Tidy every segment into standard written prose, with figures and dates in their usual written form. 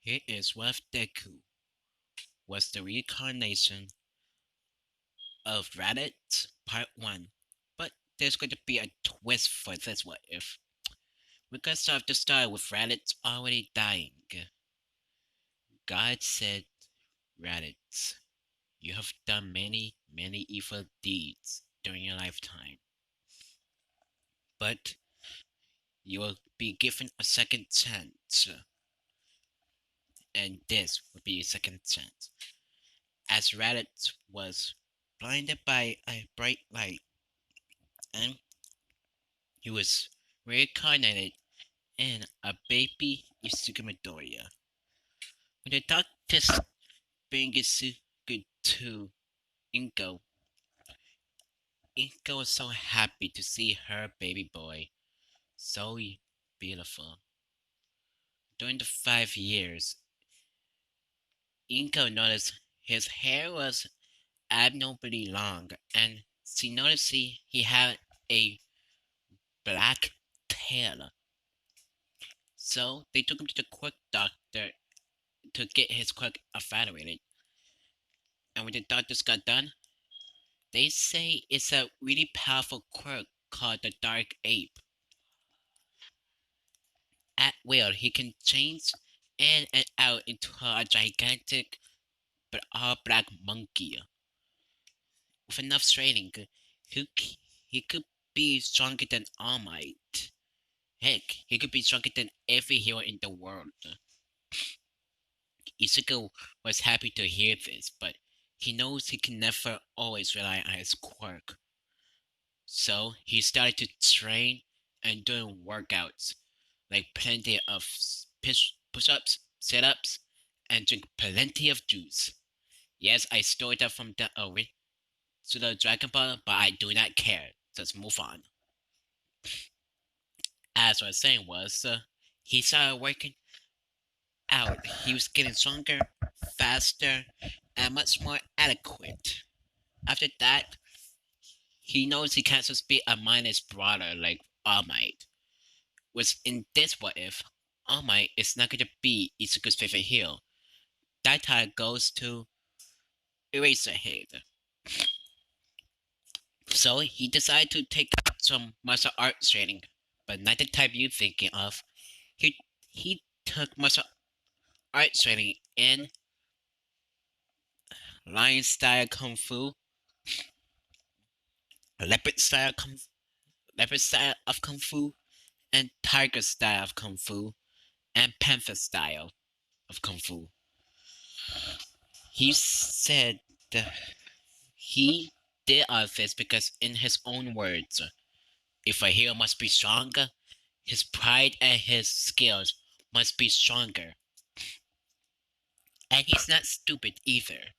Here is with Deku was the reincarnation of Raditz Part 1. But there's going to be a twist for this what if. We're going to have to start with Raditz already dying. God said, Raditz, you have done many, many evil deeds during your lifetime. But you will be given a second chance. And this would be a second chance. As Raditz was blinded by a bright light, and he was reincarnated in a baby Isuka. When the doctors bring Isuka to Inko, Inko was so happy to see her baby boy, so beautiful. During the 5 years, Inko noticed his hair was abnormally long, and she noticed he had a black tail. So they took him to the quirk doctor to get his quirk evaluated. And when the doctors got done, they say it's a really powerful quirk called the Dark Ape. At will, he can change in and out into a gigantic but all black monkey. With enough training, he could be stronger than All Might. Heck, he could be stronger than every hero in the world. Izuku was happy to hear this, but he knows he can never always rely on his quirk. So he started to train and doing workouts, like plenty of push-ups, sit-ups, and drink plenty of juice. Yes, I stole that from the original Dragon Ball, but I do not care. Let's move on. As I was saying he started working out. He was getting stronger, faster, and much more adequate. After that, he knows he can't just be a mindless brawler like All Might. Which in this what if, All Might is not going to be Izuku's favorite hero. That title goes to Eraserhead. So he decided to take some martial arts training, but not the type you're thinking of. He took martial arts training in lion style kung fu, leopard style leopard style of kung fu, and tiger style of kung fu, and panther style of kung fu. He said he did all this because, in his own words, if a hero must be stronger, his pride and his skills must be stronger. And he's not stupid either.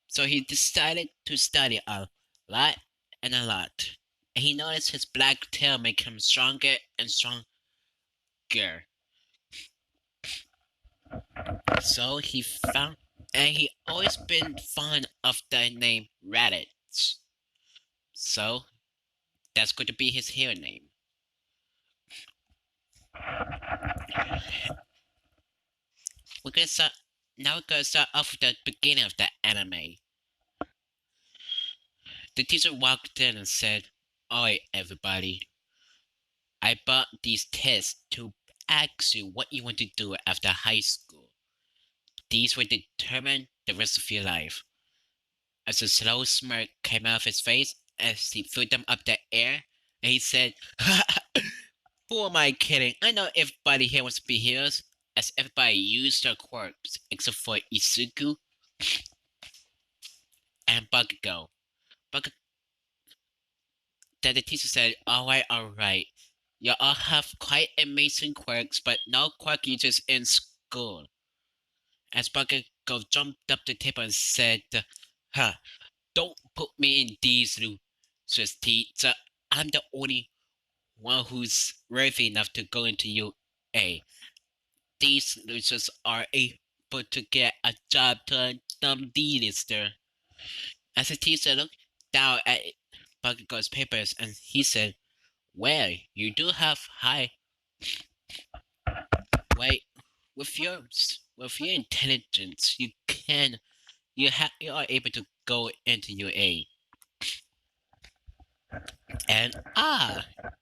So he decided to study a lot and a lot. And he noticed his black tail make him stronger and stronger. So he found, and he always been fond of the name Raditz. So that's going to be his hero name. We're gonna start now. We're gonna start off with the beginning of the anime. The teacher walked in and said, "Alright, everybody. I bought these tests to ask you what you want to do after high school. These will determine the rest of your life." As a slow smirk came out of his face as he threw them up the air, and he said, "Who am I kidding? I know everybody here wants to be heroes." As everybody used their quirks except for Izuku and Bakugo. Then the teacher said, alright. You all have quite amazing quirks, but no quirk users in school. As Bakugo jumped up the table and said, don't put me in these losers, teacher. I'm the only one who's worthy enough to go into UA. These losers are able to get a job to a dumb D-lister. As the teacher looked down at Bakugo's papers and he said, "Well, you do have high. Wait, with with your intelligence, you are able to go into UA. And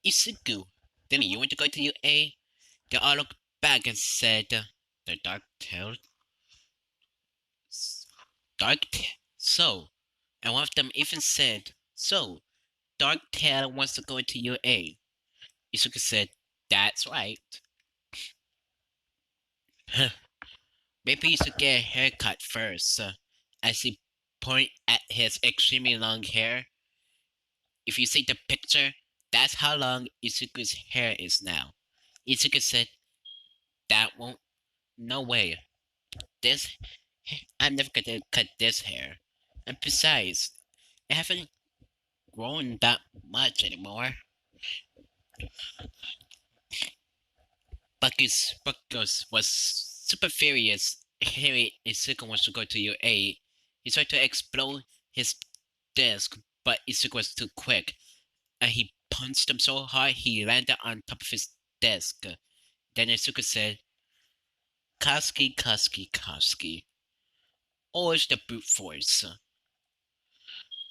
Isuku, didn't you want to go to UA? They all looked back and said, the so, and one of them even said, so, Dark Tail wants to go to UA. Isuka said, that's right. Maybe you should get a haircut first. As he pointed at his extremely long hair. If you see the picture, that's how long Isuku's hair is now. Isuka said, that won't, no way. This, I'm never gonna cut this hair. And besides, I haven't grown that much anymore. Buckles was super furious hearing Isuka wants to go to UA. He tried to explode his desk, but Isuka was too quick, and he punched him so hard he landed on top of his desk. Then Isuka said, Koski, Koski, Koski. Always the brute force.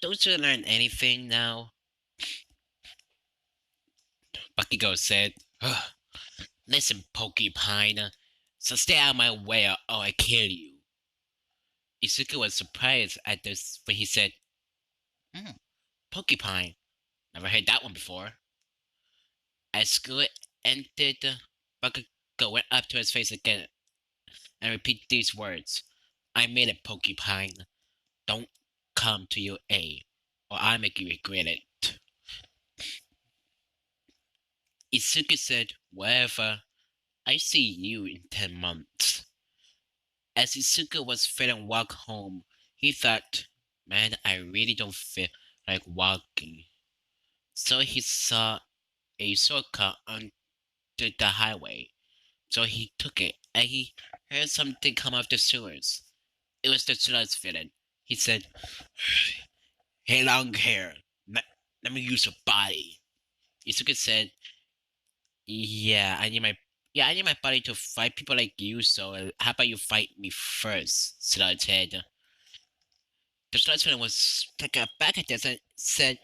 Don't you learn anything now? Bakugo said, listen, Porcupine, so stay out of my way or I kill you. Isuka was surprised at this when he said, Porcupine. Never heard that one before. As school ended, Bakugo went up to his face again and repeated these words. I made it, Porcupine. Don't come to UA, or I make you regret it. Isuka said, whatever. I see you in 10 months. As Isuka was feeling walk home, he thought, man, I really don't feel like walking. So he saw a shortcut onto the highway. So he took it, and he heard something come out of the sewers. It was the sewers villain. He said, hey, long hair, let me use your body. Isuka said, yeah, I need my body to fight people like you, so how about you fight me first, Sludge said. The Sludge villain was taken back at this and said,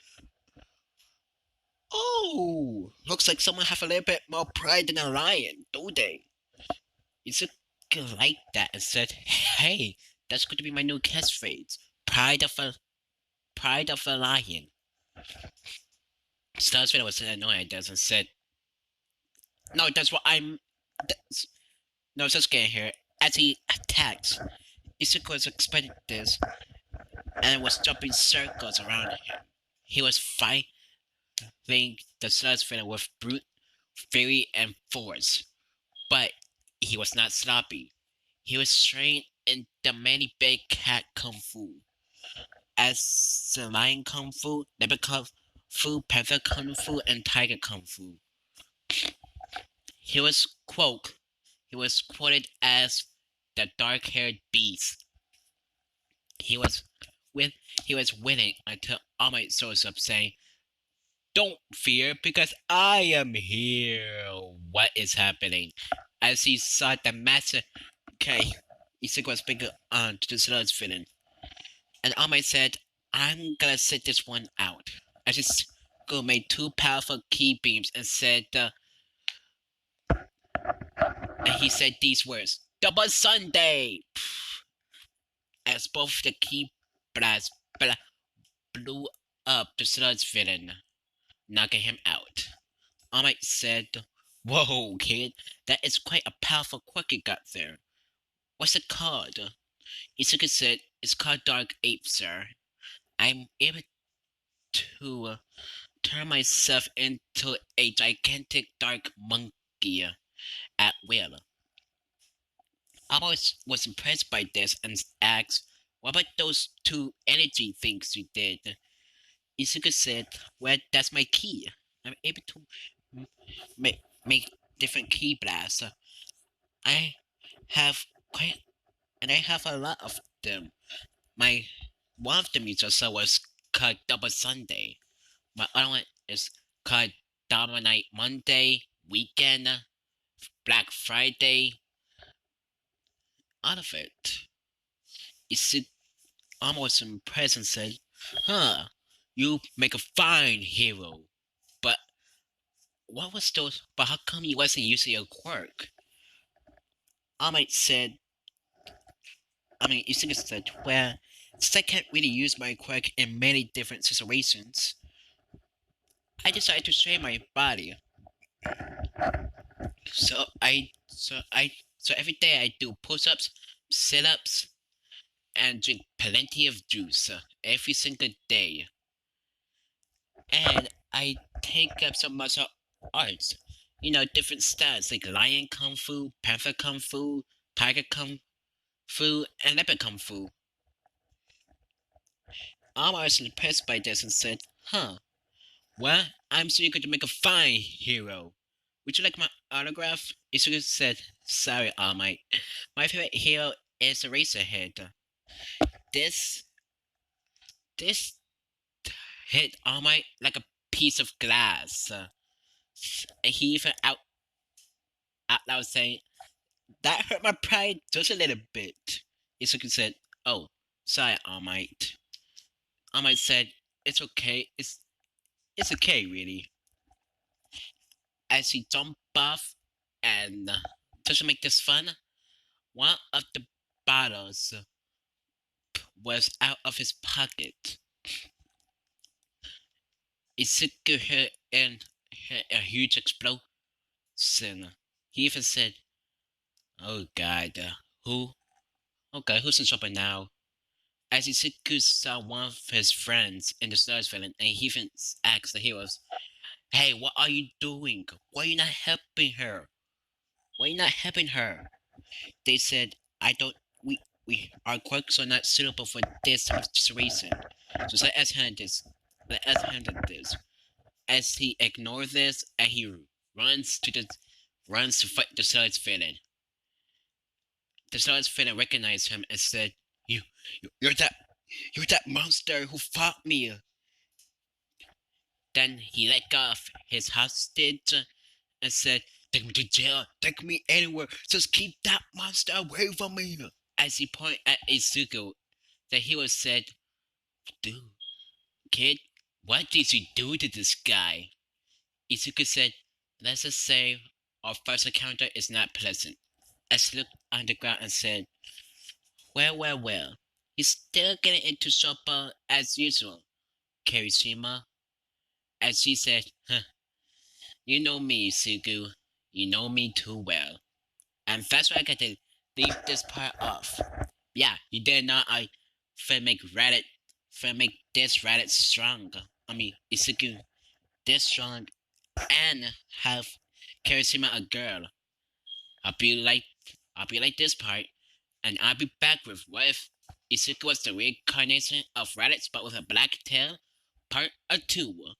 oh, looks like someone have a little bit more pride than a lion, don't they? Isuka liked that and said, hey, that's going to be my new catchphrase. Pride of a lion. Starsfield was annoyed at this and said, no, that's what I'm. That's, no, Sasuke here. As he attacked, Isuka was expecting this and was jumping circles around him. He was fighting the Starsfield with brute fury and force, but he was not sloppy. He was trained in the many big cat kung fu. As the lion kung fu, leopard kung fu, panther kung fu, and tiger kung fu. He was quoted as the dark-haired beast. He was winning until All Might shows up saying, "Don't fear, because I am here." What is happening? As he saw the master, Isak was bigger on to the sludge villain, and All Might said, "I'm gonna sit this one out." As his school made two powerful key beams and said, and he said these words, "Double Sunday!" As both the key blasts blew up the sludge villain, knocking him out. All Might said, "Whoa, kid, that is quite a powerful quirk you got there. What's it called?" Isuka said, "It's called Dark Ape, sir. I'm able to turn myself into a gigantic dark monkey at will." I was impressed by this and asked, "What about those two energy things you did?" Isuka said, "Well, that's my key. I'm able to make different key blasts. I have quite, and I have a lot of them. My One of them you just saw was called Double Sunday. My other one is called Dominate Monday, Weekend, Black Friday, out of it. Isuku almost impressed and said, "Huh, you make a fine hero. But what was those? But how come you wasn't using your quirk?" All said, Isuku said, "Well, since I can't really use my quirk in many different situations, I decided to train my body. So every day I do push-ups, sit-ups, and drink plenty of juice every single day. And I take up some martial arts, different styles like lion kung fu, panther kung fu, tiger kung fu, and leopard kung fu." Alma was impressed by this and said, "Huh, well, I'm sure you could make a fine hero. Would you like my autograph?" Isuku said, "Sorry, All Might. My favorite hero is Eraserhead." This this hit All Might like a piece of glass. He even out loud saying, "That hurt my pride just a little bit." Isuku said, "Oh, sorry, All Might." All Might said, "It's okay. It's okay, really." As he jumped off and just to make this fun, one of the bottles was out of his pocket. Izuku heard a huge explosion. He even said, "Oh God, who? Okay, who's in trouble now?" As Izuku saw one of his friends in the stars villain, and he even asked the heroes, "Hey, what are you doing? Why are you not helping her? Why are you not helping her?" They said, "I don't. Our quirks are not suitable for this type of situation. So let us handle this." As he ignored this, and he runs to fight the Stars villain. The Stars villain recognized him and said, You're that monster who fought me." Then he let go of his hostage and said, "Take me to jail, take me anywhere, just keep that monster away from me." As he pointed at Izuku, the hero said, "Dude, kid, what did you do to this guy?" Izuku said, "Let's just say our first encounter is not pleasant." As he looked on the ground and said, well, he's still getting into trouble as usual, Kirishima." As she said, "Huh, you know me, Izuku. You know me too well. And that's why I got to leave this part off. Yeah, you did not make this Raditz strong. Izuku this strong and have Kirishima a girl. I'll be like I'll be like this part, and I'll be back with what if Izuku was the reincarnation of Raditz but with a black tail, part 2.